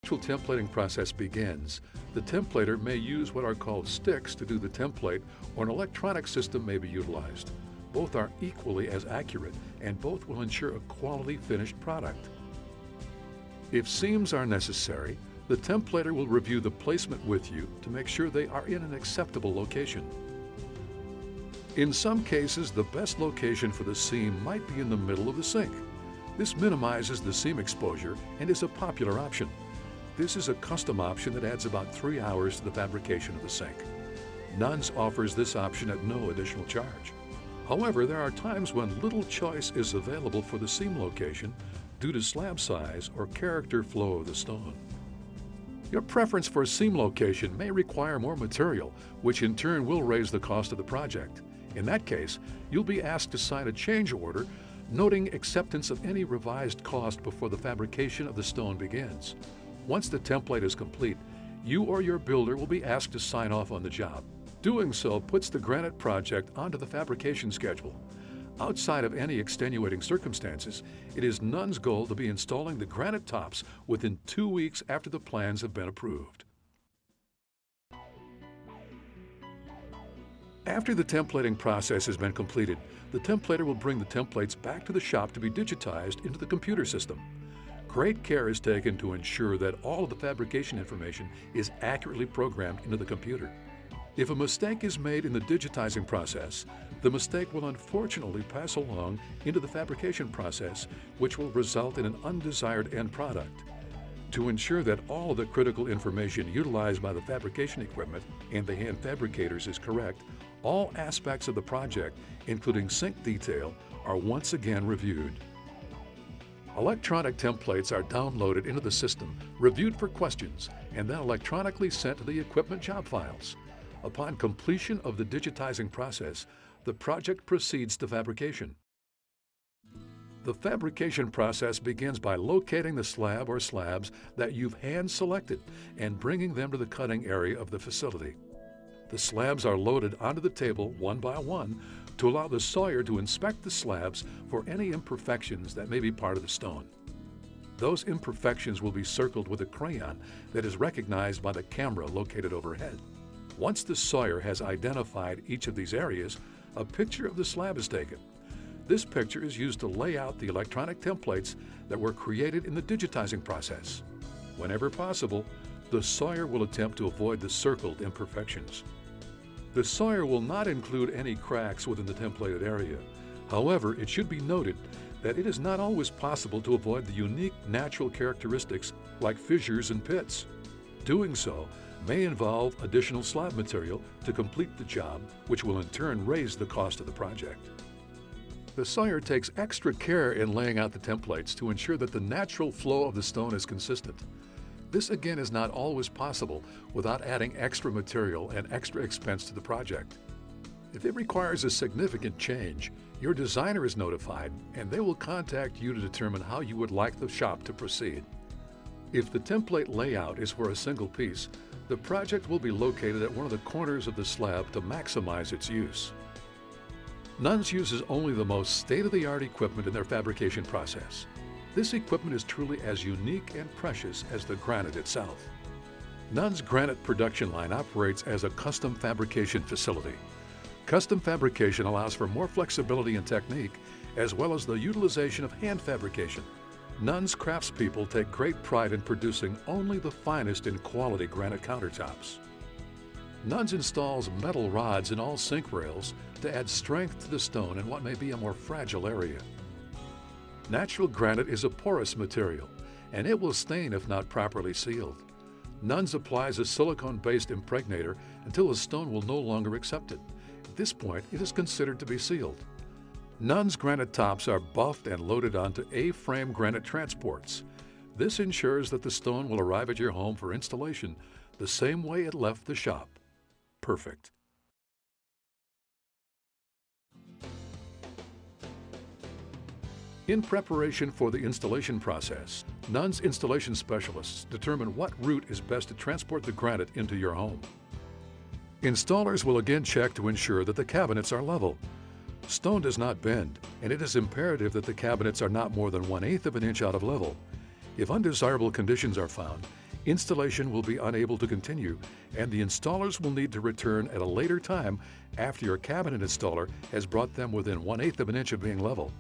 actual templating process begins, the templater may use what are called sticks to do the template, or an electronic system may be utilized. Both are equally as accurate, and both will ensure a quality finished product. If seams are necessary, the templater will review the placement with you to make sure they are in an acceptable location. In some cases, the best location for the seam might be in the middle of the sink. This minimizes the seam exposure and is a popular option. This is a custom option that adds about 3 hours to the fabrication of the sink. Nonn offers this option at no additional charge. However, there are times when little choice is available for the seam location due to slab size or character flow of the stone. Your preference for a seam location may require more material, which in turn will raise the cost of the project. In that case, you'll be asked to sign a change order, noting acceptance of any revised cost before the fabrication of the stone begins. Once the template is complete, you or your builder will be asked to sign off on the job. Doing so puts the Granite project onto the fabrication schedule. Outside of any extenuating circumstances, it is Nonn's goal to be installing the Granite tops within 2 weeks after the plans have been approved. After the templating process has been completed, the templater will bring the templates back to the shop to be digitized into the computer system. Great care is taken to ensure that all of the fabrication information is accurately programmed into the computer. If a mistake is made in the digitizing process, the mistake will unfortunately pass along into the fabrication process, which will result in an undesired end product. To ensure that all of the critical information utilized by the fabrication equipment and the hand fabricators is correct, all aspects of the project, including sink detail, are once again reviewed. Electronic templates are downloaded into the system, reviewed for questions, and then electronically sent to the equipment job files. Upon completion of the digitizing process, the project proceeds to fabrication. The fabrication process begins by locating the slab or slabs that you've hand-selected and bringing them to the cutting area of the facility. The slabs are loaded onto the table one by one to allow the sawyer to inspect the slabs for any imperfections that may be part of the stone. Those imperfections will be circled with a crayon that is recognized by the camera located overhead. Once the sawyer has identified each of these areas, a picture of the slab is taken. This picture is used to lay out the electronic templates that were created in the digitizing process. Whenever possible, the sawyer will attempt to avoid the circled imperfections. The sawyer will not include any cracks within the templated area. However, it should be noted that it is not always possible to avoid the unique natural characteristics like fissures and pits. Doing so may involve additional slab material to complete the job, which will in turn raise the cost of the project. The sawyer takes extra care in laying out the templates to ensure that the natural flow of the stone is consistent. This again is not always possible without adding extra material and extra expense to the project. If it requires a significant change, your designer is notified and they will contact you to determine how you would like the shop to proceed. If the template layout is for a single piece, the project will be located at one of the corners of the slab to maximize its use. Nonn uses only the most state-of-the-art equipment in their fabrication process. This equipment is truly as unique and precious as the granite itself. Nonn's Granite production line operates as a custom fabrication facility. Custom fabrication allows for more flexibility and technique, as well as the utilization of hand fabrication. Nonn's craftspeople take great pride in producing only the finest in quality granite countertops. Nonn installs metal rods in all sink rails to add strength to the stone in what may be a more fragile area. Natural granite is a porous material, and it will stain if not properly sealed. Nonn applies a silicone-based impregnator until the stone will no longer accept it. At this point, it is considered to be sealed. Nonn's granite tops are buffed and loaded onto A-frame granite transports. This ensures that the stone will arrive at your home for installation the same way it left the shop. Perfect. In preparation for the installation process, Nonn's installation specialists determine what route is best to transport the granite into your home. Installers will again check to ensure that the cabinets are level. Stone does not bend, and it is imperative that the cabinets are not more than 1/8 of an inch out of level. If undesirable conditions are found, Installation will be unable to continue, and the installers will need to return at a later time after your cabinet installer has brought them within 1/8 of an inch of being level.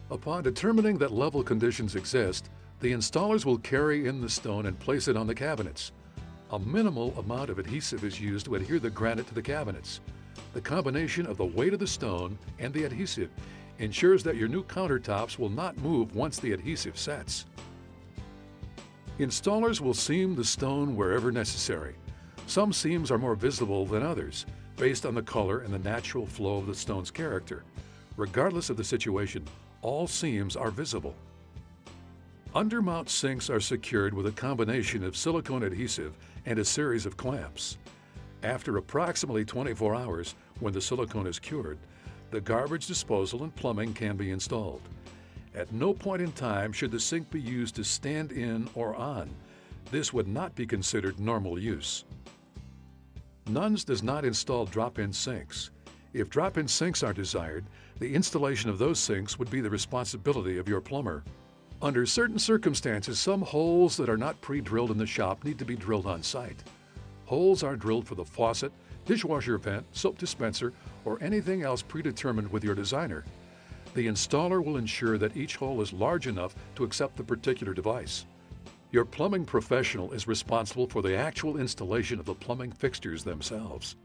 Upon determining that level conditions exist, the installers will carry in the stone and place it on the cabinets. A minimal amount of adhesive is used to adhere the granite to the cabinets. The combination of the weight of the stone and the adhesive ensures that your new countertops will not move once the adhesive sets. Installers will seam the stone wherever necessary. Some seams are more visible than others, based on the color and the natural flow of the stone's character. Regardless of the situation, all seams are visible. Undermount sinks are secured with a combination of silicone adhesive and a series of clamps. After approximately 24 hours, when the silicone is cured, the garbage disposal and plumbing can be installed. At no point in time should the sink be used to stand in or on. This would not be considered normal use. Nonn does not install drop-in sinks. If drop-in sinks are desired, the installation of those sinks would be the responsibility of your plumber. Under certain circumstances, some holes that are not pre-drilled in the shop need to be drilled on site. Holes are drilled for the faucet, dishwasher vent, soap dispenser, or anything else predetermined with your designer. The installer will ensure that each hole is large enough to accept the particular device. Your plumbing professional is responsible for the actual installation of the plumbing fixtures themselves.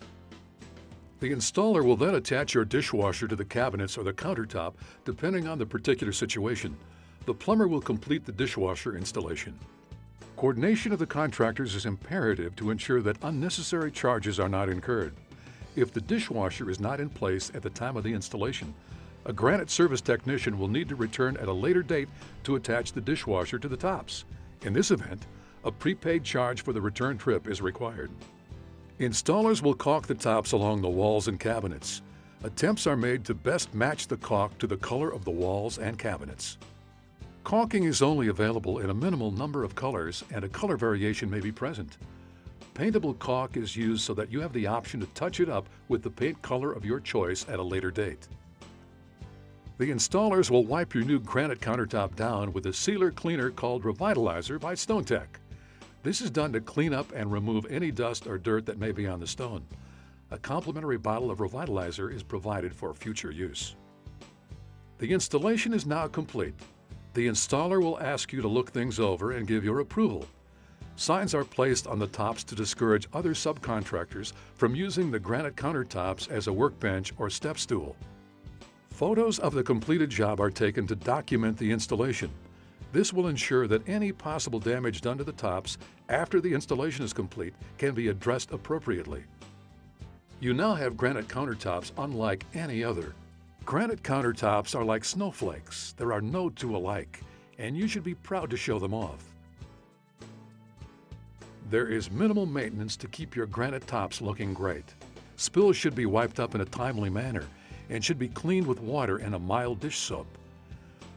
The installer will then attach your dishwasher to the cabinets or the countertop, depending on the particular situation. The plumber will complete the dishwasher installation. Coordination of the contractors is imperative to ensure that unnecessary charges are not incurred. If the dishwasher is not in place at the time of the installation, a Granite service technician will need to return at a later date to attach the dishwasher to the tops. In this event, a prepaid charge for the return trip is required. Installers will caulk the tops along the walls and cabinets. Attempts are made to best match the caulk to the color of the walls and cabinets. Caulking is only available in a minimal number of colors, and a color variation may be present. Paintable caulk is used so that you have the option to touch it up with the paint color of your choice at a later date. The installers will wipe your new granite countertop down with a sealer cleaner called Revitalizer by StoneTech. This is done to clean up and remove any dust or dirt that may be on the stone. A complimentary bottle of Revitalizer is provided for future use. The installation is now complete. The installer will ask you to look things over and give your approval. Signs are placed on the tops to discourage other subcontractors from using the granite countertops as a workbench or step stool. Photos of the completed job are taken to document the installation. This will ensure that any possible damage done to the tops after the installation is complete can be addressed appropriately. You now have granite countertops unlike any other. Granite countertops are like snowflakes. There are no two alike, and you should be proud to show them off. There is minimal maintenance to keep your granite tops looking great. Spills should be wiped up in a timely manner and should be cleaned with water and a mild dish soap.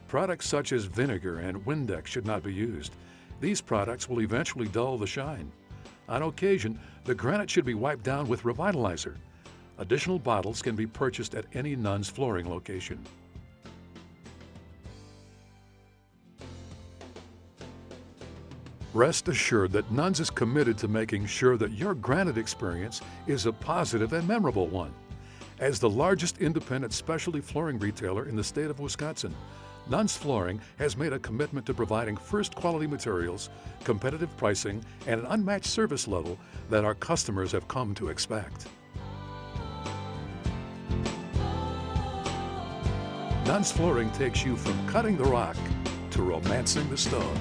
Products such as vinegar and Windex should not be used. These products will eventually dull the shine. On occasion, the granite should be wiped down with Revitalizer. Additional bottles can be purchased at any Nonn's flooring location. Rest assured that Nonn's is committed to making sure that your granite experience is a positive and memorable one. As the largest independent specialty flooring retailer in the state of Wisconsin, Nonn's Flooring has made a commitment to providing first-quality materials, competitive pricing, and an unmatched service level that our customers have come to expect. Nonn's Flooring takes you from cutting the rock to romancing the stone.